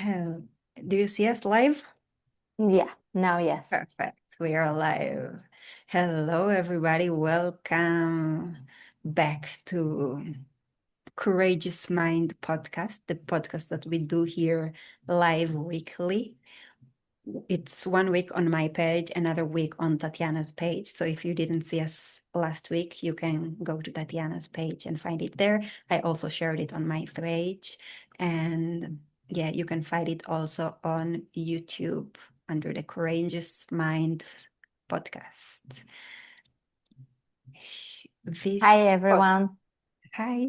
Hell, do you see us live? Yeah, now yes. Perfect. We are live. Hello, everybody. Welcome back to Courageous Mind podcast, the podcast that we do here live weekly. It's one week on my page, another week on Tatyana's page. So if you didn't see us last week, you can go to Tatyana's page and find it there. I also shared it on my page. And yeah, you can find it also on YouTube under the Courageous Mind podcast. This Hi, pod- everyone. Hi.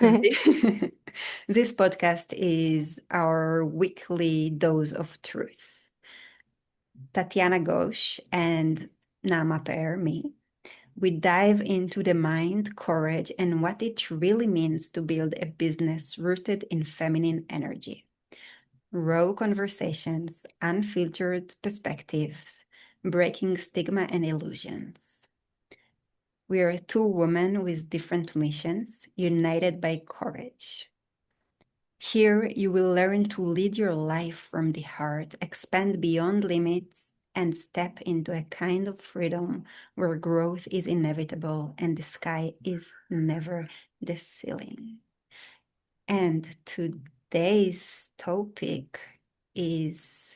This this podcast is our weekly dose of truth. Tatyana Ghosh and Naama pair, me, we dive into the mind, courage, and what it really means to build a business rooted in feminine energy. Raw conversations, unfiltered perspectives, breaking stigma and illusions. We are two women with different missions, united by courage. Here, you will learn to lead your life from the heart, expand beyond limits, and step into a kind of freedom where growth is inevitable and the sky is never the ceiling. And today's topic is,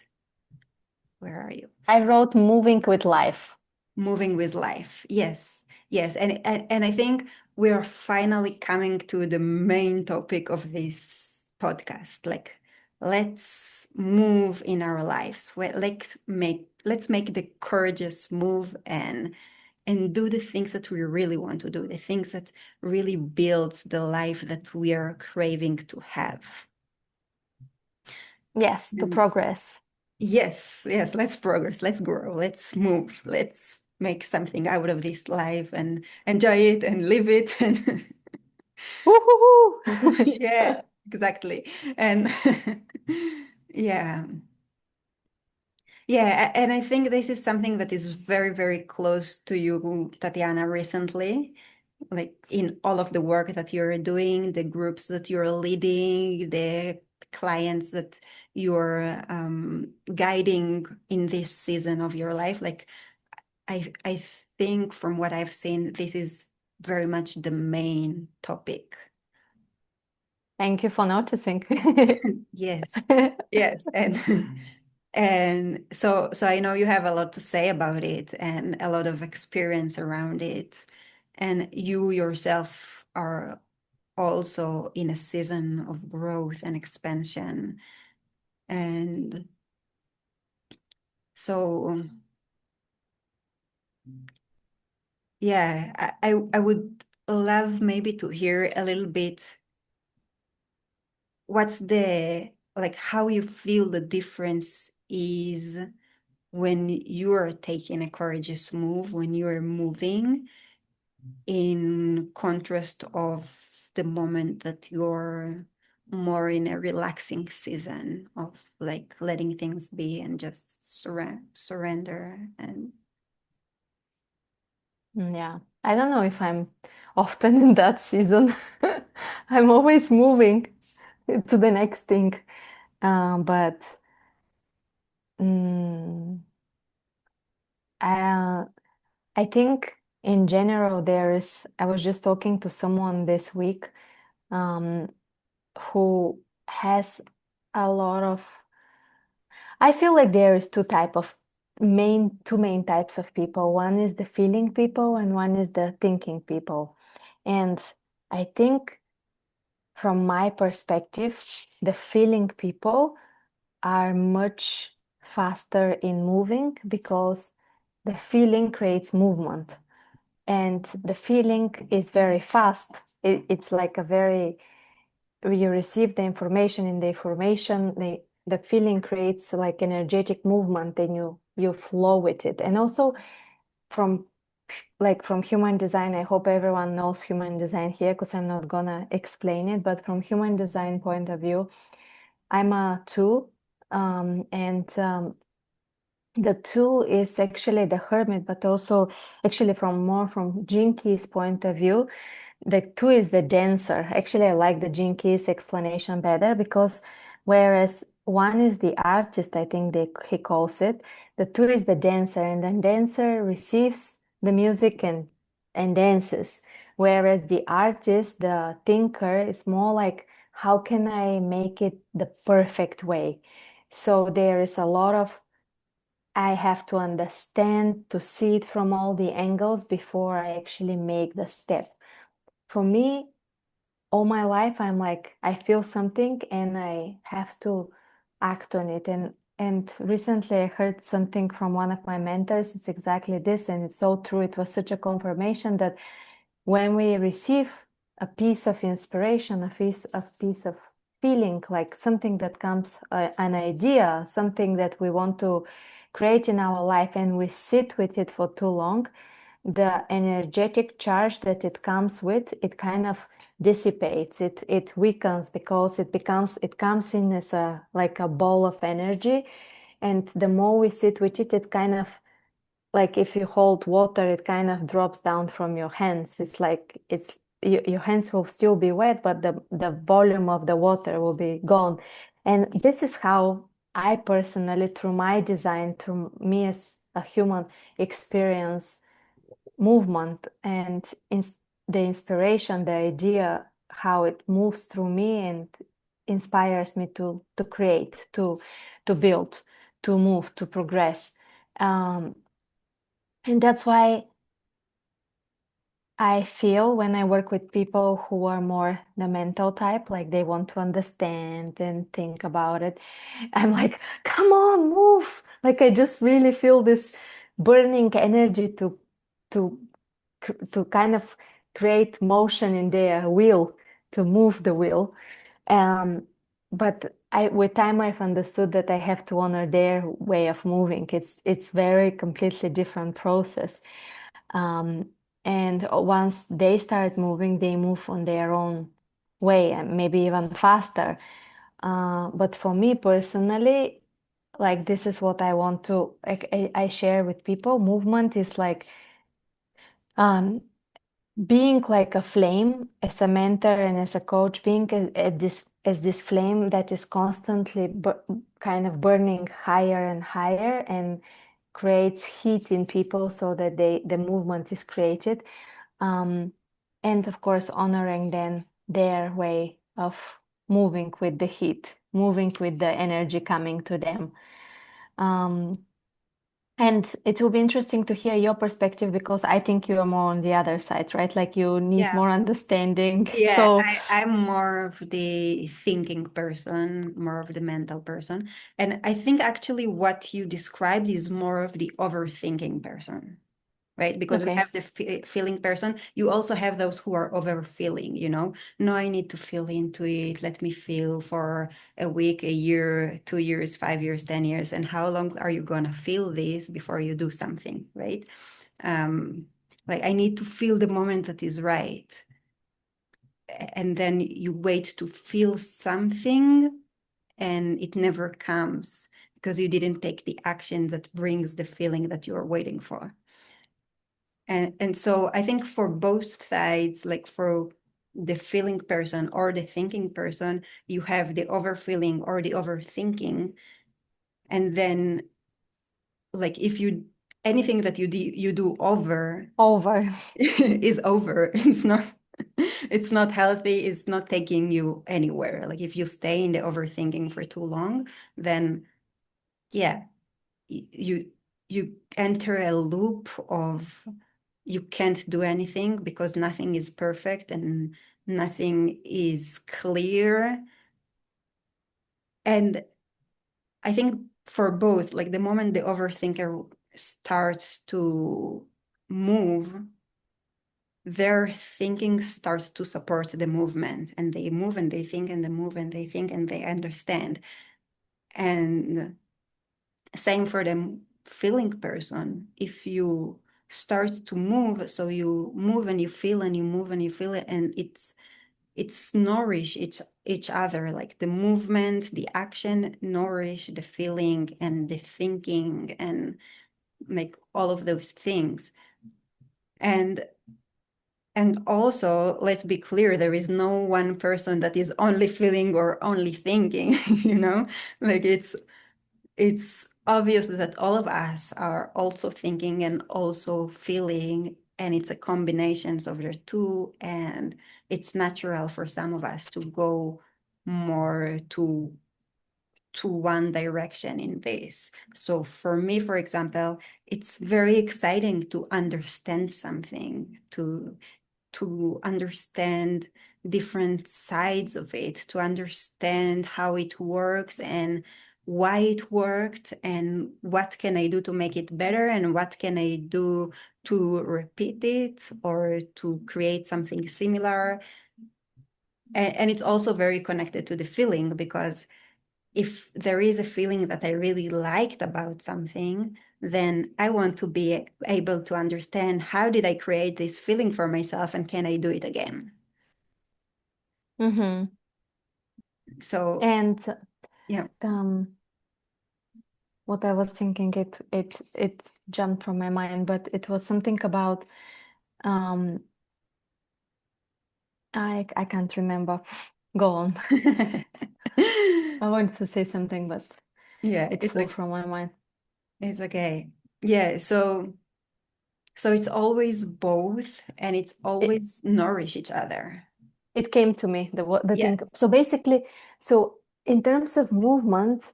where are you? I wrote Moving with Life. Moving with life. Yes, yes. And I think we are finally coming to the main topic of this podcast. Like, let's move in our lives. Let's make the courageous move and do the things that we really want to do, the things that really builds the life that we are craving to have. Yes, to And progress. yes, yes, let's progress, let's grow, let's move, let's make something out of this life and enjoy it and live it. And Woo-hoo-hoo! yeah, exactly. And yeah, yeah. And I think this is something that is very, very close to you, Tatyana, recently, like in all of the work that you're doing, the groups that you're leading, the clients that you're guiding in this season of your life. Like I think from what I've seen, this is very much the main topic. Thank you for noticing. Yes, yes, and and so I know you have a lot to say about it and a lot of experience around it, and you yourself are also in a season of growth and expansion, and so yeah, I would love maybe to hear a little bit what's the like how you feel the difference is when you are taking a courageous move, when you are moving, in contrast of the moment that you're more in a relaxing season of like letting things be and just surrender and Yeah, I don't know if I'm often in that season. I'm always moving to the next thing. But mm, I, I think in general, I was just talking to someone this week um, who has a lot of I feel like there is two main types of people. One is the feeling people and one is the thinking people. And I think from my perspective, the feeling people are much faster in moving because the feeling creates movement and the feeling is very fast. It's like a very you receive the information and the information the feeling creates like energetic movement and you flow with it. And also from from human design, I hope everyone knows human design here because I'm not gonna explain it, but from human design point of view, I'm a two, and the two is actually the hermit, but also actually from Gene Key's point of view, the two is the dancer. Actually, I like the Gene Keys explanation better because Whereas one is the artist, I think he calls it. The two is the dancer, and the dancer receives the music and dances. Whereas the artist, the thinker, is more like, how can I make it the perfect way? So there is a lot of, I have to understand to see it from all the angles before I actually make the step. For me, all my life I'm like, I feel something and I have to act on it. And recently I heard something from one of my mentors. It's exactly this, and it's so true. It was such a confirmation that when we receive a piece of inspiration, a piece of feeling, like something that comes, an idea, something that we want to create in our life, and we sit with it for too long, the energetic charge that it comes with, it kind of dissipates, it weakens, because it comes in as a like a ball of energy. And the more we sit with it, it kind of, like if you hold water, it kind of drops down from your hands. It's like your hands will still be wet, but the volume of the water will be gone. And this is how I personally, through my design, through me as a human, experience movement and the inspiration, the idea, how it moves through me and inspires me to create, to build, to move, to progress. Um, and that's why I feel when I work with people who are more the mental type, like they want to understand and think about it, I'm like, come on, move. Like I just really feel this burning energy to to kind of create motion in their wheel, to move the wheel. Um, but with time, I've understood that I have to honor their way of moving. It's very completely different process. Um, and once they start moving, they move on their own way, and maybe even faster. But for me personally, like this is what I want to, like, I share with people. Movement is like um, being like a flame, as a mentor and as a coach, being at this as this flame that is constantly kind of burning higher and higher, and creates heat in people so that the movement is created. um, and of course honoring then their way of moving with the heat, moving with the energy coming to them. um, and it will be interesting to hear your perspective, because I think you're more on the other side, right? Like you need Yeah. more understanding. Yeah, So, I'm more of the thinking person, more of the mental person. And I think actually what you described is more of the overthinking person, right? Because we okay. have the feeling person. You also have those who are overfeeling, No, I need to feel into it. Let me feel for a week, a year, 2 years, 5 years, 10 years. And how long are you gonna feel this before you do something, right? Um, like I need to feel the moment that is right, and then you wait to feel something and it never comes because you didn't take the action that brings the feeling that you're waiting for. And so I think for both sides, like for the feeling person or the thinking person, you have the overfeeling or the overthinking. And then like if you anything that you do over Over. is over. It's not healthy. It's not taking you anywhere. Like if you stay in the overthinking for too long, then yeah, you you enter a loop of you can't do anything because nothing is perfect and nothing is clear. And I think for both, like the moment the overthinker starts to move, their thinking starts to support the movement, and they move and they think and they move and they think and they understand. And same for the feeling person. If you start to move, so you move and you feel and you move and you feel it, and it's nourish each other, like the movement, the action nourish the feeling and the thinking and make all of those things. And And also, let's be clear, there is no one person that is only feeling or only thinking, you know? Like it's obvious that all of us are also thinking and also feeling, and it's a combination of the two, and it's natural for some of us to go more to one direction in this. So for me, for example, it's very exciting to understand something, to understand different sides of it, to understand how it works and why it worked and what can I do to make it better and what can I do to repeat it or to create something similar. And it's also very connected to the feeling because if there is a feeling that I really liked about something, then I want to be able to understand how did I create this feeling for myself and can I do it again? Mm-hmm. So, And yeah. um, what I was thinking, it jumped from my mind, but it was something about um, I can't remember. Go on. I wanted to say something, but Yeah, it it's flew like from my mind. it's okay. Yeah, so it's always both and it's It always nourish each other. it came to me the thing. Yes. So basically, so in terms of movement,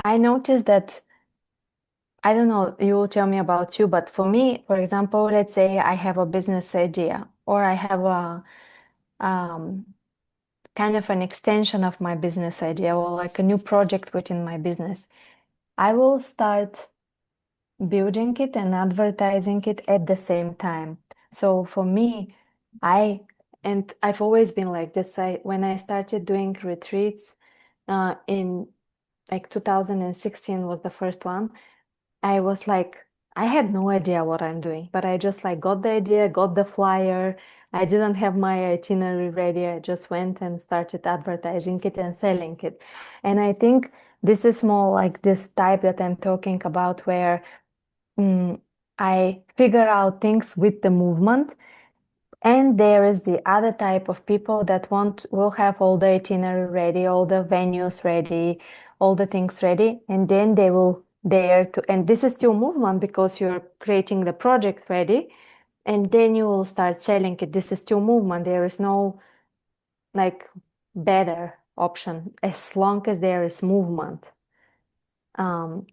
I noticed that I don't know, you will tell me about you, but for me, for example, let's say I have a business idea or I have a um, kind of an extension of my business idea or like a new project within my business. I will start building it and advertising it at the same time. So for me, I and I've always been like this. When I started doing retreats in like 2016 was the first one. I was like, I had no idea what I'm doing, but I just like got the idea, got the flyer. I didn't have my itinerary ready. I just went and started advertising it and selling it. And I think this is more like this type that I'm talking about where mm, I figure out things with the movement. And there is the other type of people that will have all the itinerary ready, all the venues ready, all the things ready, and then they will dare to, and this is still movement because you're creating the project ready, and then you will start selling it. This is still movement. There is no like better option as long as there is movement. Um,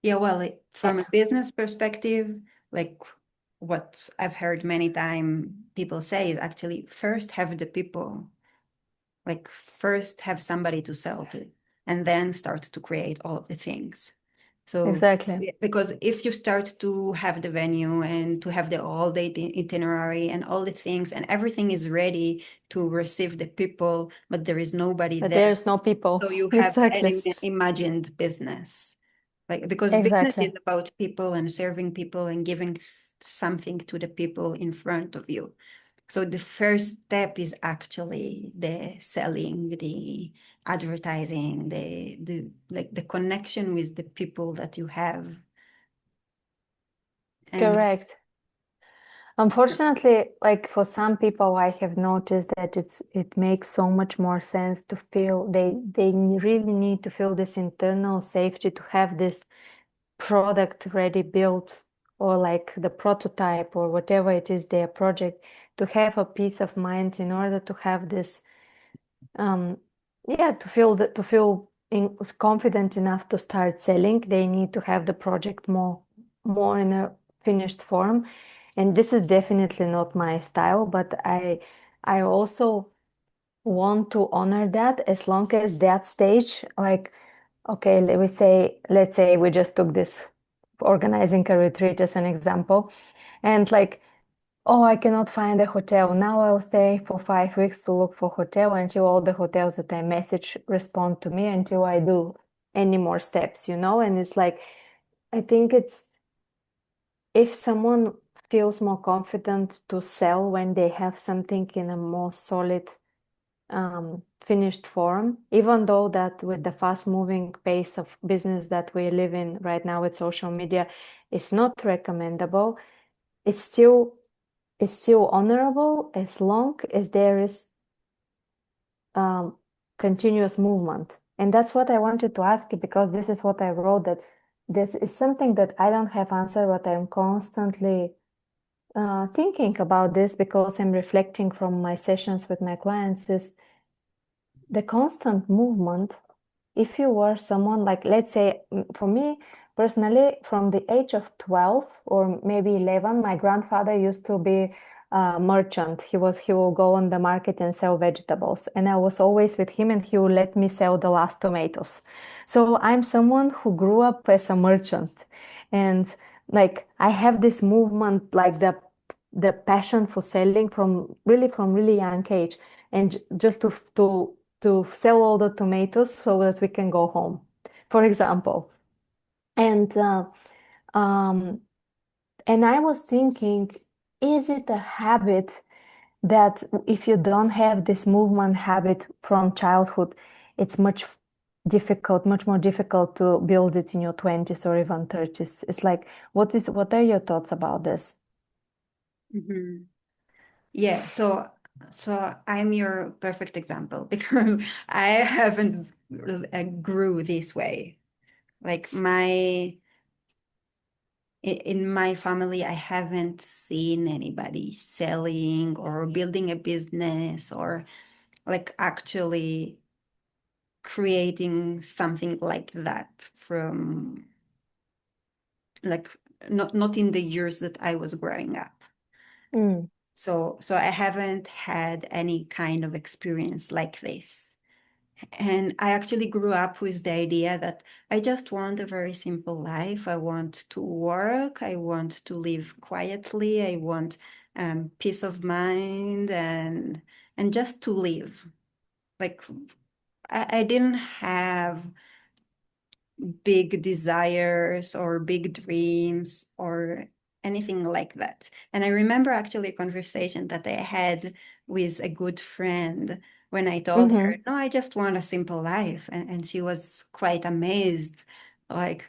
Yeah, well, eh, from a business perspective, like what I've heard many times people say is actually first have the people, like first have somebody to sell to, and then start to create all of the things. So, exactly. because if you start to have the venue and to have the all day itinerary and all the things and everything is ready to receive the people, but there is nobody But there, there's no people. so you have an Exactly. imagined business. Like because business Exactly. is about people and serving people and giving something to the people in front of you. So the first step is actually the selling, the advertising, the like the connection with the people that you have. And Correct. Unfortunately, like for some people, I have noticed that it makes so much more sense to feel they really need to feel this internal safety to have this product ready built or like the prototype or whatever it is their project to have a peace of mind in order to have this um yeah to feel confident enough to start selling. They need to have the project more in a finished form, and this is definitely not my style, but I also want to honor that as long as that stage, like, okay, let's say we just took this organizing a retreat as an example, and like, oh, I cannot find a hotel. Now I'll stay for 5 weeks to look for hotel until all the hotels that I message respond to me until I do any more steps, you know? And it's like, I think it's if someone feels more confident to sell when they have something in a more solid finished form, even though that with the fast moving pace of business that we live in right now with social media, it's not recommendable. it's still honorable as long as there is um, continuous movement. And that's what I wanted to ask you because this is what I wrote that this is something that I don't have answer, but I'm constantly thinking about this because I'm reflecting from my sessions with my clients is the constant movement. If you were someone like, let's say, for me personally, from the age of 12 or maybe 11, my grandfather used to be a merchant. He will go on the market and sell vegetables. And I was always with him and he would let me sell the last tomatoes. So I'm someone who grew up as a merchant. And like I have this movement, like the passion for selling from really young age and just to sell all the tomatoes so that we can go home, for example. And um, and I was thinking, is it a habit that if you don't have this movement habit from childhood, it's much more difficult to build it in your 20s or even 30s? It's like, what are your thoughts about this? Mhm. Yeah, so I'm your perfect example because I haven't grew this way. Like in my family, I haven't seen anybody selling or building a business or like actually creating something like that from like not in the years that I was growing up. Mm. So I haven't had any kind of experience like this. And I actually grew up with the idea that I just want a very simple life. I want to work. I want to live quietly. I want peace of mind and just to live. Like I didn't have big desires or big dreams or anything like that. And I remember actually a conversation that I had with a good friend when I told her, Mm-hmm. no, I just want a simple life. And she was quite amazed, like,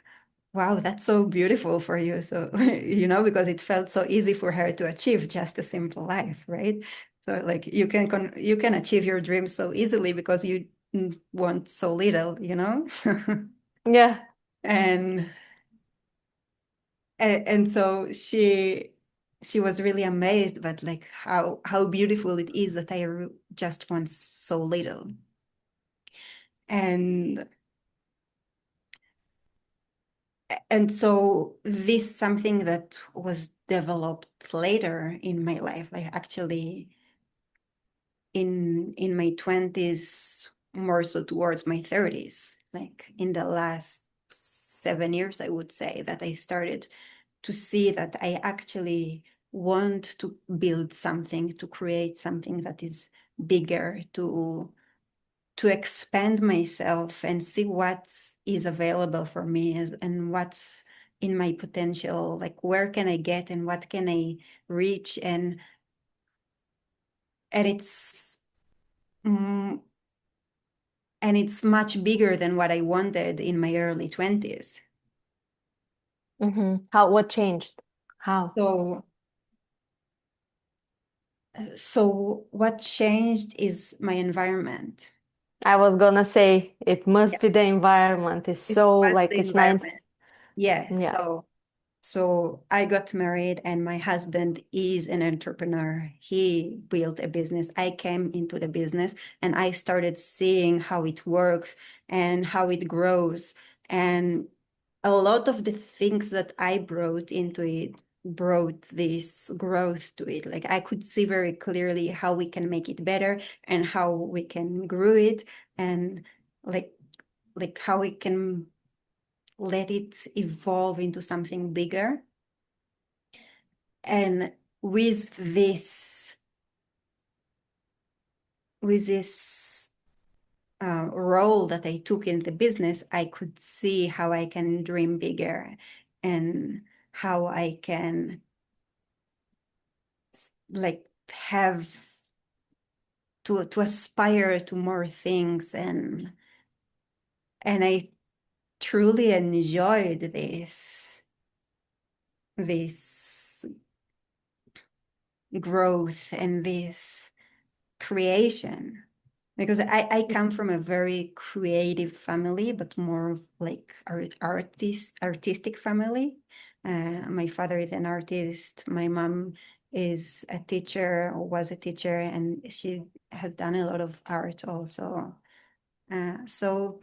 wow, that's so beautiful for you. So, because it felt so easy for her to achieve just a simple life, right? So like you can achieve your dreams so easily because you want so little. Yeah. and and so she was really amazed but like how beautiful it is that just want so little. And and so this something that was developed later in my life, like actually in my 20s, more so towards my 30s, like in the last 7 years, I would say that I started to see that I actually want to build something, to create something that is bigger, to expand myself and see what is available for me and what's in my potential, like where can I get and what can I reach, and mm, it's much bigger than what I wanted in my early 20s. Mm-hmm. What changed? How? So so what changed is my environment. I was gonna say it must Yeah, be the environment. It's it so was like the it's nine. environment. Yeah, Yeah. so I got married and my husband is an entrepreneur. He built a business. I came into the business and I started seeing how it works and how it grows. And a lot of the things that I brought into it brought this growth to it. Like I could see very clearly how we can make it better and how we can grow it and like how we can let it evolve into something bigger. And with this role that I took in the business, I could see how I can dream bigger and how I can like have to aspire to more things, and I truly enjoyed this growth and this creation. Because I come Mhm. from a very creative family, but more of like artistic family. My father is an artist. My mom is a teacher, or was a teacher, and she has done a lot of art also. So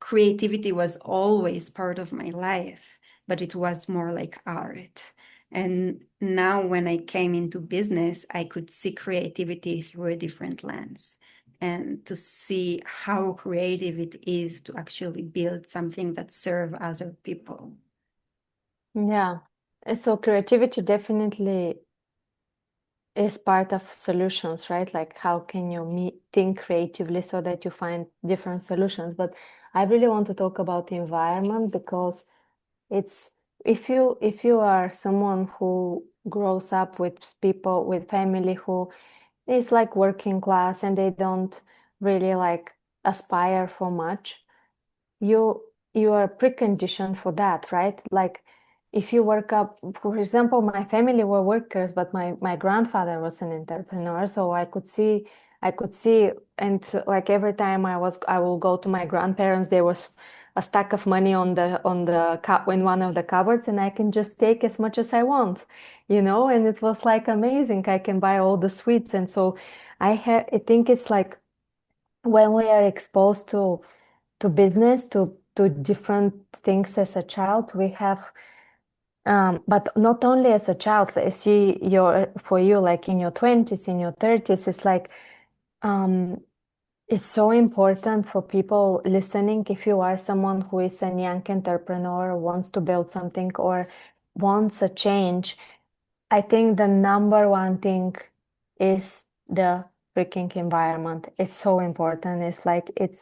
creativity was always part of my life, but it was more like art. And now, when I came into business, I could see creativity through a different lens and to see how creative it is to actually build something that serve other people. Yeah. So creativity definitely is part of solutions, right? Like how can you think creatively so that you find different solutions? But I really want to talk about the environment because it's if you are someone who grows up with people with family who is like working class and they don't really like aspire for much, you are preconditioned for that, right? Like if you work up, for example, my family were workers, but my grandfather was an entrepreneur, so I could see, and like every time I will go to my grandparents, there was a stack of money in one of the cupboards, and I can just take as much as I want, and it was like amazing. I can buy all the sweets, and so I think it's like when we are exposed to business, to different things as a child, we have, but not only as a child, I see for you, like in your 20s, in your 30s, it's like, um, it's so important for people listening. If you are someone who is a young entrepreneur, wants to build something or wants a change, I think the number one thing is the freaking environment. It's so important.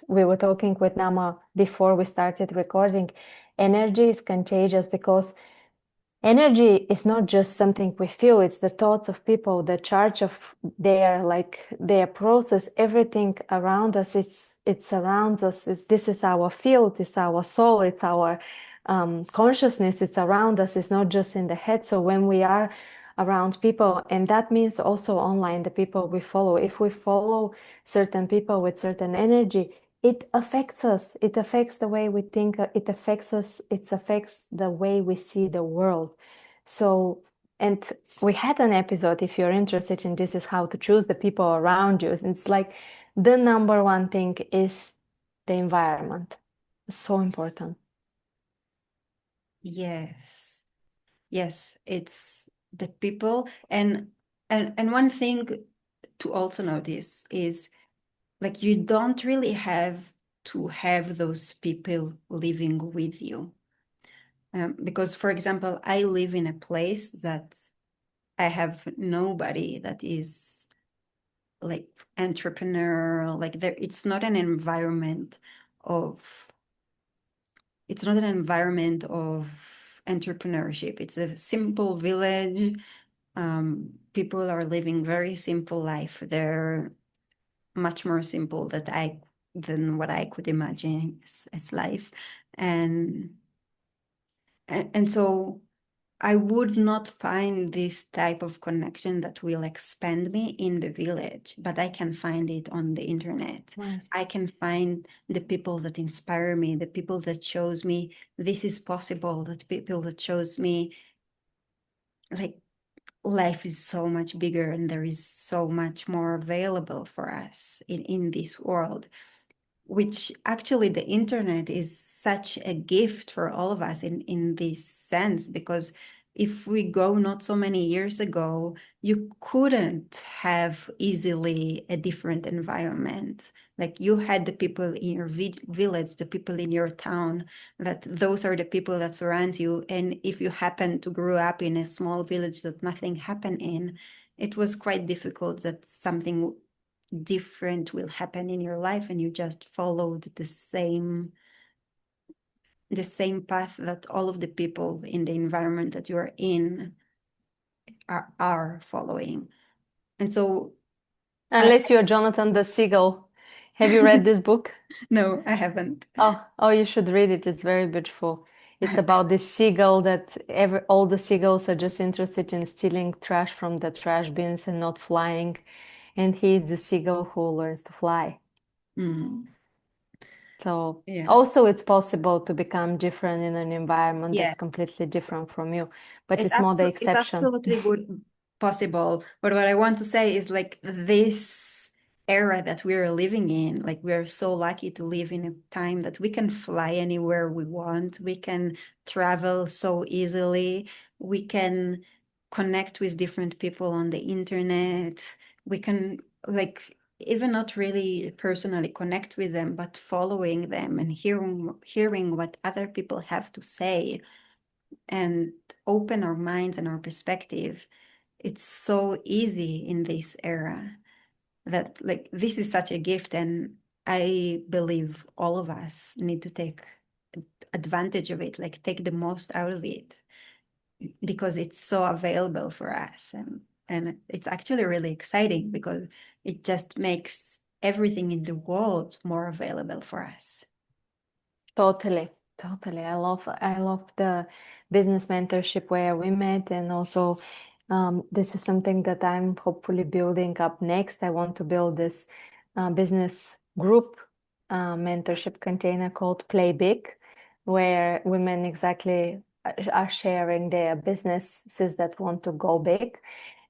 We were talking with Naama before we started recording. Energy is contagious because energy is not just something we feel, it's the thoughts of people, the charge of their process, everything around us, it surrounds us. This is our field, it's our soul, it's our consciousness, it's around us, it's not just in the head. So when we are around people, and that means also online, the people we follow, if we follow certain people with certain energy, it affects us. It affects the way we think. It affects us. It affects the way we see the world. So, and we had an episode, if you're interested in this, is how to choose the people around you. It's like the number one thing is the environment. It's so important. Yes. Yes, it's the people. And one thing to also notice is like you don't really have to have those people living with you. Because, for example, I live in a place that I have nobody that is like entrepreneur, like there, of, it's not an environment of entrepreneurship. It's a simple village. People are living very simple life. They're much more simple than what I could imagine as life. And and so I would not find this type of connection that will expand me in the village, but I can find it on the internet. Nice. I can find the people that inspire me, the people that shows me this is possible, that people that shows me like life is so much bigger and there is so much more available for us in this world, which actually the internet is such a gift for all of us in this sense, because if we go not so many years ago, you couldn't have easily a different environment. Like you had the people in your village, the people in your town, that those are the people that surround you. And if you happen to grow up in a small village that nothing happened in, it was quite difficult that something different will happen in your life and you just followed the same path that all of the people in the environment that you're in are following. And so I Unless you're Jonathan the Seagull. Have you read this book? no, I haven't. Oh, you should read it. It's very beautiful. It's about this seagull that all the seagulls are just interested in stealing trash from the trash bins and not flying. And he's the seagull who learns to fly. Mm, So yeah. also it's possible to become different in an environment Yeah. that's completely different from you, but It's it's more the it's exception. absolutely good possible. But what I want to say is like this era that we're living in, like we're so lucky to live in a time that we can fly anywhere we want. We can travel so easily. We can connect with different people on the internet. We can like even not really personally connect with them, but following them and hearing what other people have to say and open our minds and our perspective. It's so easy in this era that like this is such a gift, and I believe all of us need to take advantage of it, like take the most out of it because it's so available for us, and it's actually really exciting because it just makes everything in the world more available for us. Totally, totally. I love the business mentorship where we met, and also this is something that I'm hopefully building up next. I want to build this business group mentorship container called Play Big, where women exactly are sharing their businesses that want to go big.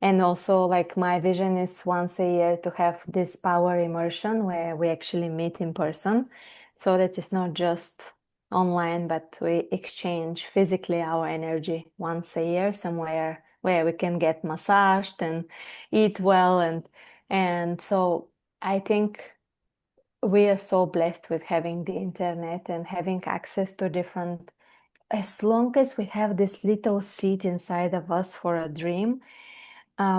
And also, like my vision is once a year to have this power immersion where we actually meet in person so that it's not just online, but we exchange physically our energy once a year somewhere where we can get massaged and eat well and so I think we are so blessed with having the internet and having access to different as long as we have this little seed inside of us for a dream,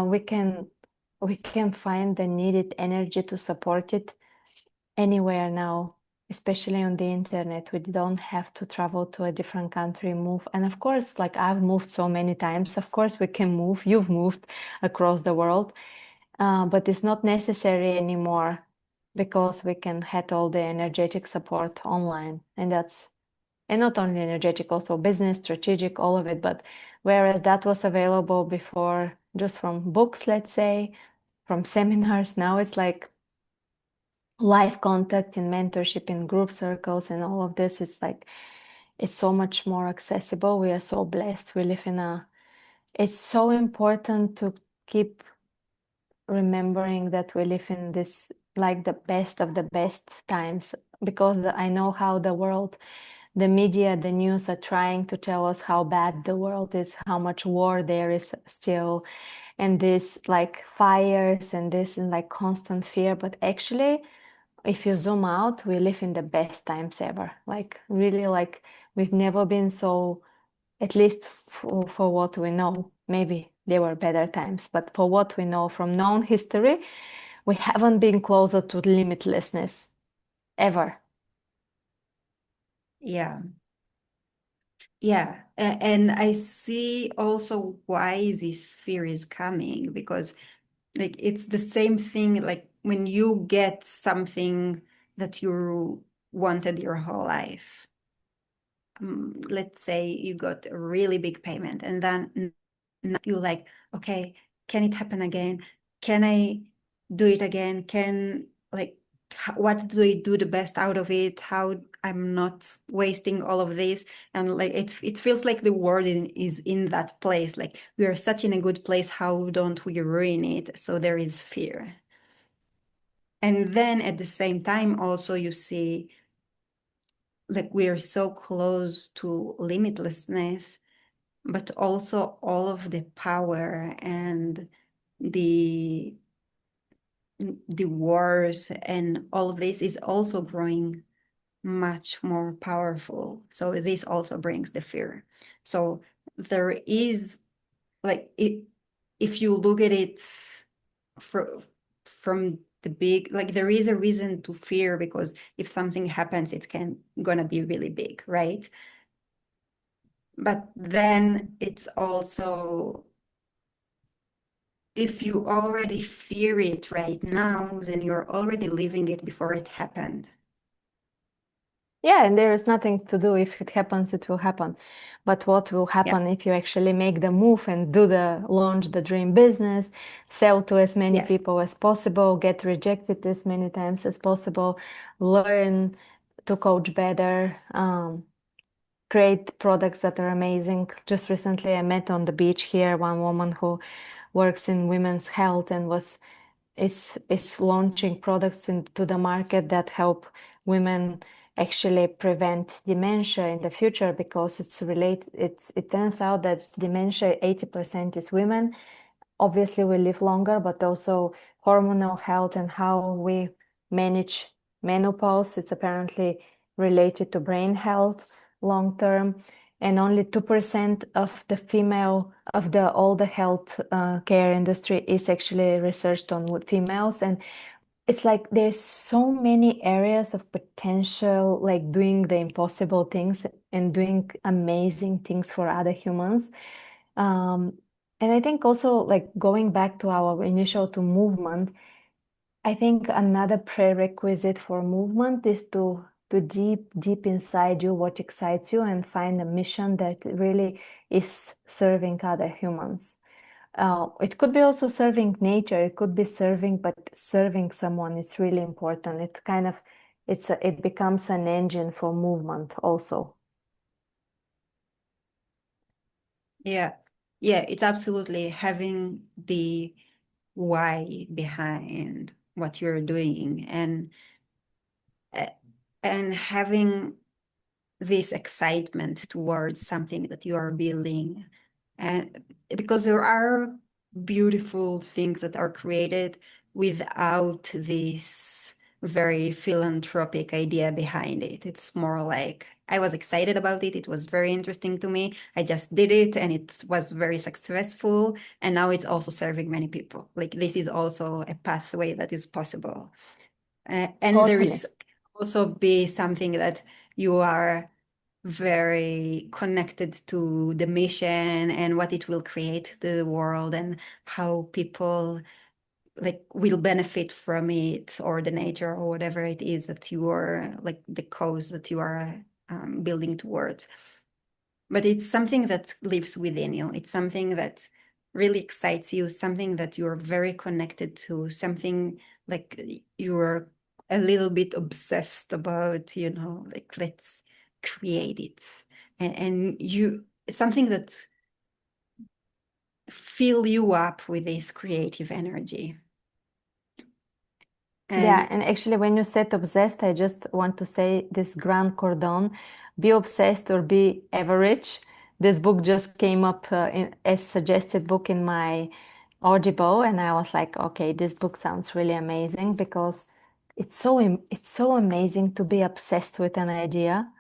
we can find the needed energy to support it anywhere now, especially on the internet. We don't have to travel to a different country, move. And of course, like I've moved so many times, of course we can move. You've moved across the world, but it's not necessary anymore because we can have all the energetic support online. And not only energetic, also business, strategic, all of it. But whereas that was available before just from books, let's say, from seminars, now it's like live contact in mentorship in group circles and all of this. It's like it's so much more accessible. We are so blessed. We live in a it's so important to keep remembering that we live in this like the best of the best times because I know how the world, the media, the news are trying to tell us how bad the world is, how much war there is still, and this like fires and this and like constant fear. But actually, if you zoom out, we live in the best times ever. Like really, like we've never been so, at least for what we know. Maybe there were better times, but for what we know from known history, we haven't been closer to limitlessness ever. Yeah. Yeah, and I see also why this fear is coming because like it's the same thing like when you get something that you wanted your whole life. Let's say you got a really big payment and then now you like, okay, can it happen again? Can I do it again? Can like what do I do the best out of it? How I'm not wasting all of this? And like it feels like the world is in that place. Like we are such in a good place. How don't we ruin it? So there is fear. And then at the same time, also you see like we are so close to limitlessness, but also all of the power and the the wars and all of this is also growing much more powerful. So this also brings the fear. So there is like if you look at it from the big, like there is a reason to fear because if something happens, it can gonna be really big, right? But then it's also if you already fear it right now, then you're already living it before it happened. Yeah, and there is nothing to do. If it happens, it will happen. But what will Yeah. happen if you actually make the move and do the launch the dream business, sell to as many Yes. people as possible, get rejected as many times as possible, learn to coach better, create products that are amazing. Just recently, I met on the beach here one woman who works in women's health and was is launching products into the market that help women actually prevent dementia in the future because it's related. It turns out that dementia 80% is women. Obviously, we live longer, but also hormonal health and how we manage menopause. It's apparently related to brain health long term. And only 2% of the female of the all the health care industry is actually researched on with females. And it's like there's so many areas of potential, like doing the impossible things and doing amazing things for other humans. Um, and I think also like going back to our initial to movement, I think another prerequisite for movement is to deep inside you what excites you and find a mission that really is serving other humans. It could be also serving nature. It could be serving, but serving someone, it's really important. It kind of it becomes an engine for movement also. Yeah. Yeah, it's absolutely having the why behind what you're doing uh, and having this excitement towards something that you are building. And because there are beautiful things that are created without this very philanthropic idea behind it. It's more like I was excited about it. It was very interesting to me. I just did it and it was very successful. And now it's also serving many people. Like this is also a pathway that is possible. And there Totally. is also be something that you are very connected to the mission and what it will create to the world and how people like will benefit from it or the nature or whatever it is that you are like the cause that you are building towards. But it's something that lives within you. It's something that really excites you, something that you're very connected to, something like you're a little bit obsessed about, like let's create it. And you, something that fill you up with this creative energy. Yeah, And and actually, when you said obsessed, I just want to say this Grand Cordon, be obsessed or be average. This book just came up as suggested book in my Audible, and I was like, okay, this book sounds really amazing because it's so amazing to be obsessed with an idea.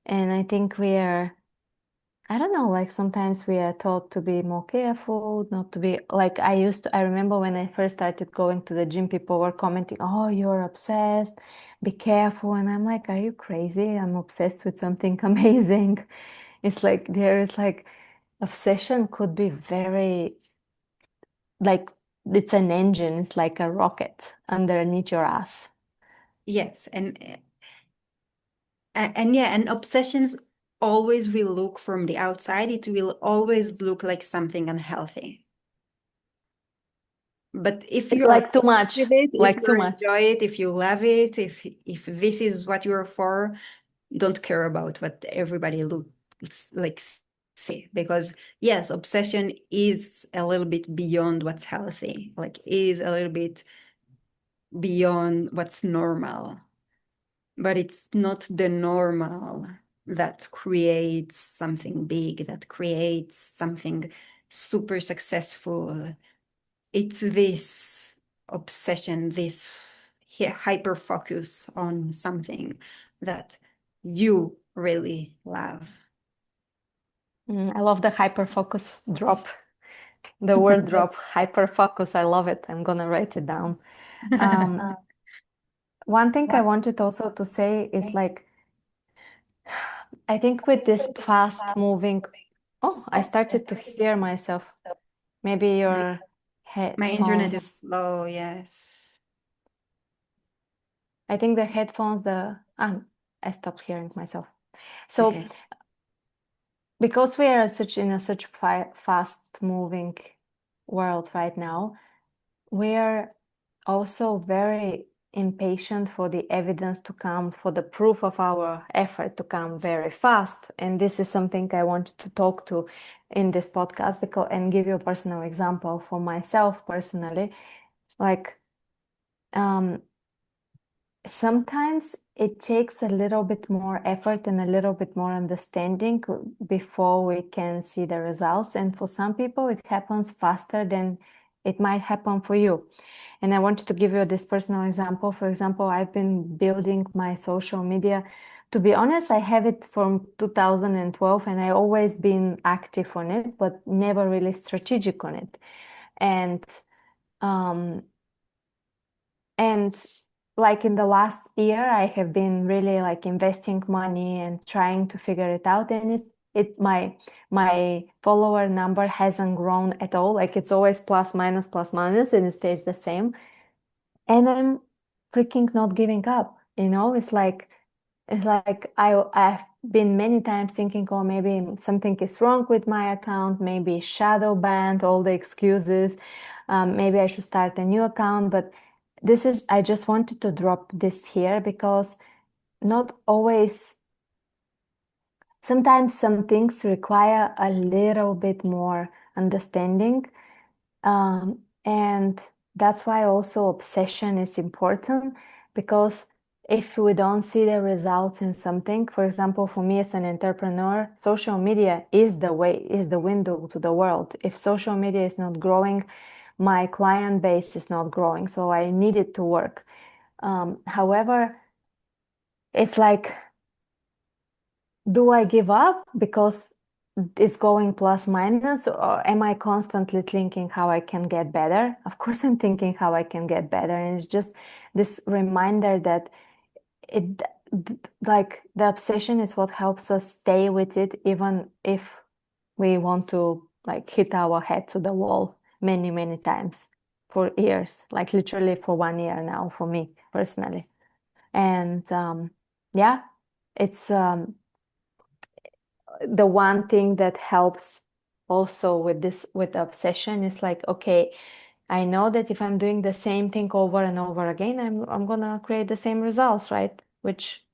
And I think we are I don't know, like sometimes we are taught to be more careful, not to be like I remember when I first started going to the gym, people were commenting, "Oh, you're obsessed, be careful." And I'm like, "Are you crazy? I'm obsessed with something amazing." It's like there is like obsession could be very like it's an engine, it's like a rocket underneath your ass. yes, and yeah, and obsessions always will look from the outside, it will always look like something unhealthy. But if It's you are like too fine much, with it, if like you too much. enjoy it, if you love it, if this is what you're for, don't care about what everybody looks like say. Because yes, obsession is a little bit beyond what's healthy, like is a little bit beyond what's normal. But it's not the normal that creates something big, that creates something super successful. It's this obsession, this hyper focus on something that you really love. I love the hyper focus drop. The word drop, hyper focus. I love it. I'm gonna write it down. Um, one thing I wanted also to say is like, I think with this fast moving, oh, I started to hear myself. Maybe My, your my internet headphones. is slow, yes. I think the headphones, the I stopped hearing myself. So Okay. because we are such in a such fast moving world right now, we are also very impatient for the evidence to come, for the proof of our effort to come very fast. And this is something I wanted to talk to in this podcast because and give you a personal example for myself personally. Like um, sometimes it takes a little bit more effort and a little bit more understanding before we can see the results. And for some people, it happens faster than it might happen for you. And I wanted to give you this personal example. For example, I've been building my social media. To be honest, I have it from 2012 and I always been active on it, but never really strategic on it. And um, and like in the last year, I have been really like investing money and trying to figure it out. And it my follower number hasn't grown at all. Like it's always plus minus, and it stays the same. And I'm freaking not giving up. It's like I've been many times thinking, oh, maybe something is wrong with my account, maybe shadow banned, all the excuses. Maybe I should start a new account. But I just wanted to drop this here because not always, sometimes some things require a little bit more understanding. And that's why also obsession is important because if we don't see the results in something, for example, for me as an entrepreneur, social media is the way, is the window to the world. If social media is not growing, my client base is not growing. So I need it to work. However, it's like, do I give up because it's going plus minus, or am I constantly thinking how I can get better? Of course, I'm thinking how I can get better. And it's just this reminder that it, like the obsession is what helps us stay with it, even if we want to like hit our head to the wall many, many times for years, like literally for 1 year now for me personally. And yeah, it's the one thing that helps also with this with obsession is like, okay, I know that if I'm doing the same thing over and over again, I'm gonna create the same results, right? Which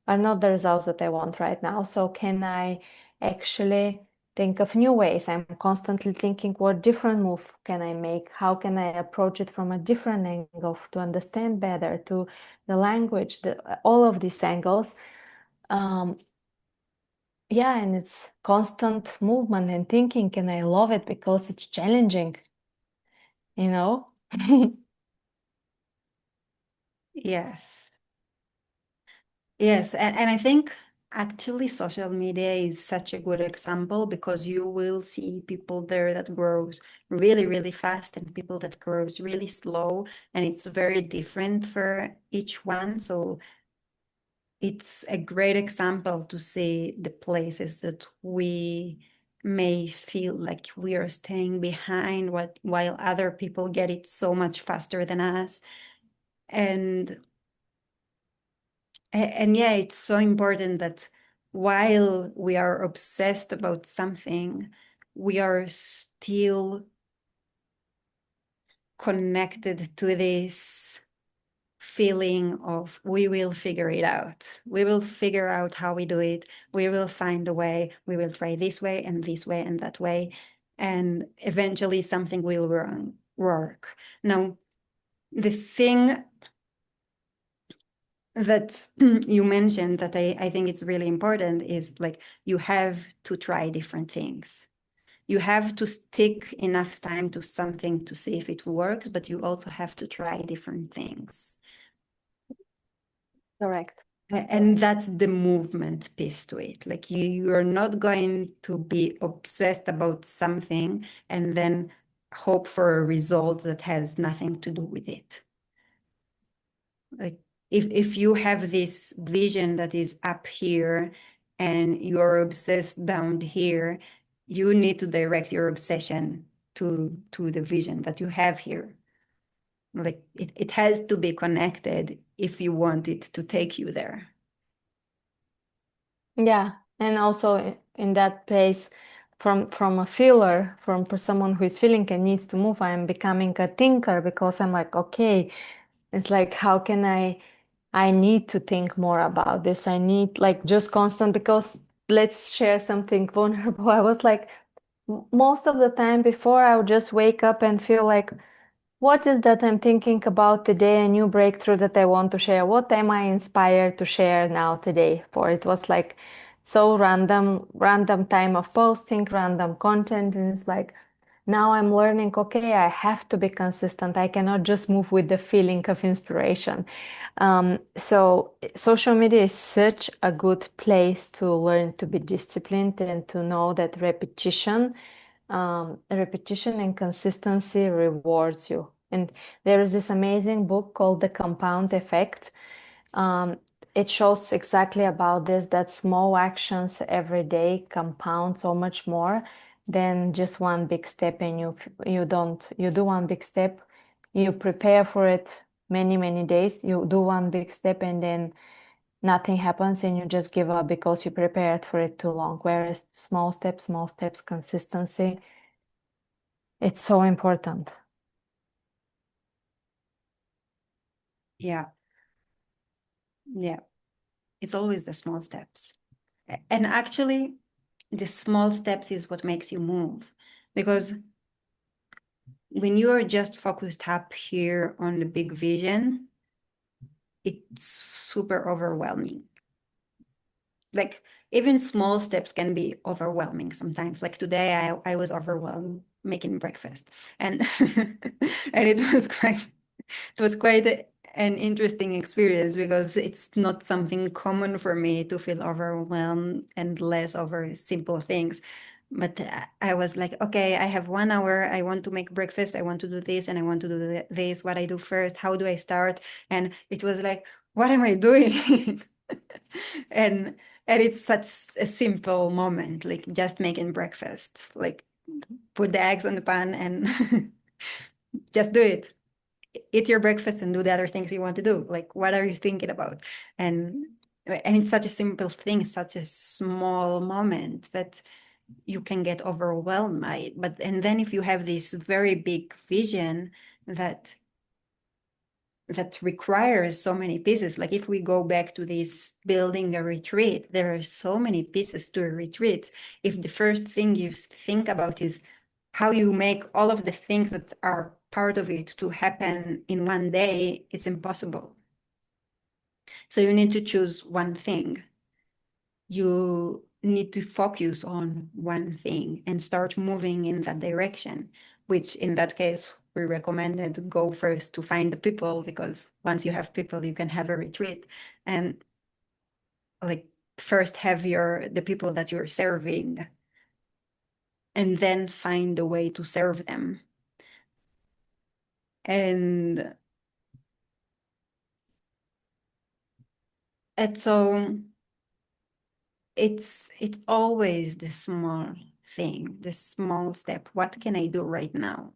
are not the results that I want right now. So can I actually think of new ways? I'm constantly thinking, what different move can I make? How can I approach it from a different angle to understand better, to the language, all of these angles. Um, yeah, and it's constant movement and thinking, and I love it because it's challenging, you know? Yes. Yes. And I think actually social media is such a good example because you will see people there that grows really, really fast and people that grows really slow. And it's very different for each one. So it's a great example to see the places that we may feel like we are staying behind while other people get it so much faster than us. And and yeah, it's so important that while we are obsessed about something, we are still connected to this feeling of we will figure it out. We will figure out how we do it. We will find a way. We will try this way and this way and that way. And eventually something will work. Now, the thing that you mentioned that I think it's really important is like you have to try different things. You have to stick enough time to something to see if it works, but you also have to try different things. Correct. And that's the movement piece to it. Like you're not going to be obsessed about something and then hope for a result that has nothing to do with it. Like if you have this vision that is up here and you're obsessed down here, you need to direct your obsession to the vision that you have here. Like it has to be connected if you want it to take you there. Yeah, and also in that place, from a feeler, from someone who is feeling and needs to move, I'm becoming a thinker because I'm like, okay, it's like how can I need to think more about this. I need like just constant because let's share something vulnerable. I was like most of the time before I would just wake up and feel like what is that I'm thinking about today, a new breakthrough that I want to share? What am I inspired to share now today for? It was like so random time of posting, random content, and it's like now I'm learning, okay, I have to be consistent. I cannot just move with the feeling of inspiration. So social media is such a good place to learn to be disciplined and to know that repetition and consistency rewards you. And there is this amazing book called The Compound Effect. Um, it shows exactly about this, that small actions every day compound so much more than just one big step. And you do one big step, you prepare for it many days, you do one big step, and then nothing happens and you just give up because you prepared for it too long. Whereas small steps, consistency, it's so important. Yeah, yeah. It's always the small steps. And actually, the small steps is what makes you move. Because when you are just focused up here on the big vision, it's super overwhelming. Like even small steps can be overwhelming sometimes. Like today, I was overwhelmed making breakfast, and and it was quite an interesting experience because it's not something common for me to feel overwhelmed and less over simple things. But I was like, okay, I have 1 hour. I want to make breakfast. I want to do this and I want to do this. What I do first? How do I start? And it was like, what am I doing? and and it's such a simple moment, like just making breakfast, like put the eggs on the pan and just do it. Eat your breakfast and do the other things you want to do. Like, what are you thinking about? And and it's such a simple thing, such a small moment that you can get overwhelmed by it. But and then if you have this very big vision that that requires so many pieces. Like if we go back to this building a retreat, there are so many pieces to a retreat. If the first thing you think about is how you make all of the things that are part of it to happen in one day, it's impossible. So you need to choose one thing. You need to focus on one thing and start moving in that direction, which in that case, we recommended go first to find the people, because once you have people, you can have a retreat and like first have the people that you're serving and then find a way to serve them. And so it's always the small thing, the small step. What can I do right now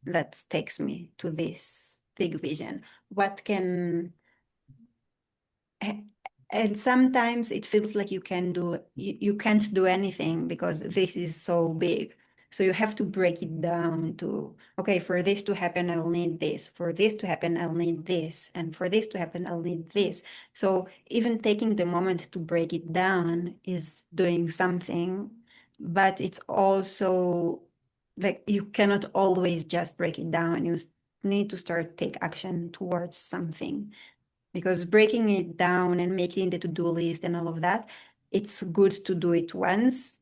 that takes me to this big vision? What can and sometimes it feels like you can't do anything because this is so big. So you have to break it down to, okay, for this to happen, I'll need this. For this to happen, I'll need this. And for this to happen, I'll need this. So even taking the moment to break it down is doing something, but it's also like you cannot always just break it down. You need to start take action towards something, because breaking it down and making the to-do list and all of that, it's good to do it once,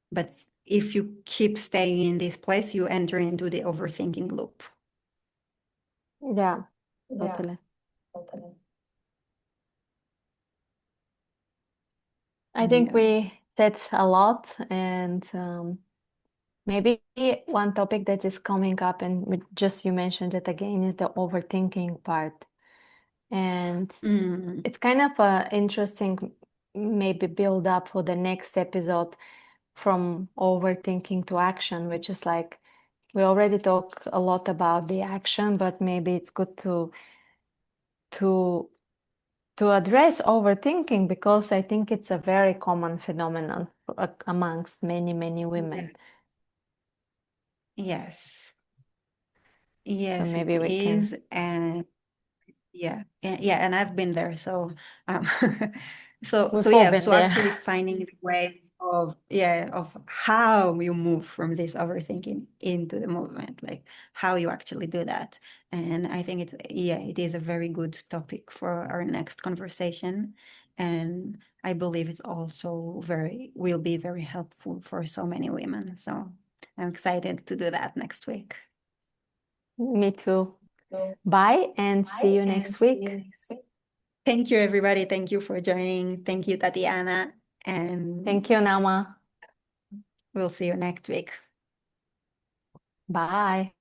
but if you keep staying in this place, you enter into the overthinking loop. Yeah, Yeah, totally. totally. I think Yeah. we said a lot, and maybe one topic that is coming up, and just you mentioned it again, is the overthinking part. And Mm. it's kind of a interesting maybe build up for the next episode from overthinking to action, which is like we already talk a lot about the action, but maybe it's good to to address overthinking because I think it's a very common phenomenon amongst many, many Yeah. women. Yes. So Yes, it maybe we can. is. And yeah, and I've been there. So, um, so We've all yeah, been so there. actually finding ways of of how you move from this overthinking into the movement, like how you actually do that. And I think it is a very good topic for our next conversation. And I believe it's also will be very helpful for so many women. So I'm excited to do that next week. Me too. Bye and see you next week. Thank you, everybody. Thank you for joining. Thank you, Tatyana. Thank And you, Naama. we'll see you next week. Bye.